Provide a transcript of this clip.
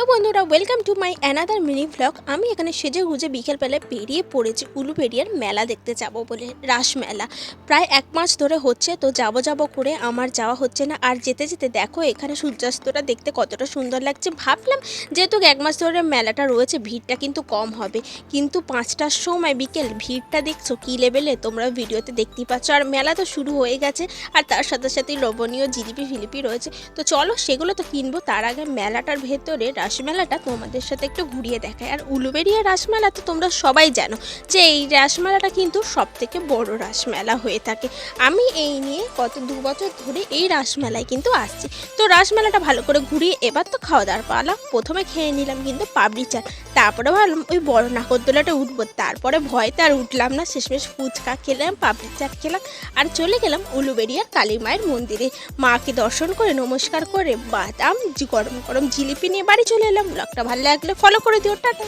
Hello বন্ধুরা, welcome to my another mini vlog. আমি এখানে সেজে গুজে বিকেলবেলায় বেরিয়ে পড়েছি উলুবেড়িয়ার মেলা দেখতে যাব বলে, রাস মেলা। প্রায় 1 মাস ধরে হচ্ছে, তো যাব করে আমার যাওয়া হচ্ছে না। আর যেতে যেতে দেখো এখানে সূর্যাস্তটা দেখতে কতটা সুন্দর লাগছে। ভাবলাম যেহেতু 1 মাস ধরে মেলাটা রয়েছে, ভিড়টা কিন্তু কম হবে, কিন্তু 5টার সময় বিকেল ভিড়টা দেখছো কী লেভেলে, তোমরা ভিডিওতে দেখতেই পাচ্ছ। আর মেলা তো শুরু হয়ে গেছে, আর তার সাথে সাথেই লোভনীয় জিলিপি ফিলিপি রয়েছে। তো চলো সেগুলো তো কিনবো, তার আগে মেলাটার ভেতরে রাসমেলাটা তোমাদের সাথে একটু ঘুরিয়ে দেখায়। আর উলুবেড়িয়া রাসমেলা তো তোমরা সবাই জানো যে এই রাসমেলাটা কিন্তু সবথেকে বড় রাসমেলা হয়ে থাকে। আমি এই নিয়ে গত 2 বছর ধরে এই রাসমেলায় কিন্তু আসছি। তো রাসমেলাটা ভালো করে ঘুরিয়ে এবার তো খাওয়া দাওয়ার পালা। প্রথমে খেয়ে নিলাম কিন্তু পাবড়ি চাট, তারপরে ভাবলাম ওই বড় নাগরদোলাটা উঠবো, তারপরে ভয়তে আর উঠলাম না। শেষমেশ ফুচকা খেলাম, পাবড়ি চাট খেলাম, আর চলে গেলাম উলুবেড়িয়ার কালী মায়ের মন্দিরে। মাকে দর্শন করে নমস্কার করে বাদাম গরম গরম জিলিপি নিয়ে বাড়ি চলে এলাম। ব্লগটা ভালো লাগলে ফলো করে দিও, টাটা।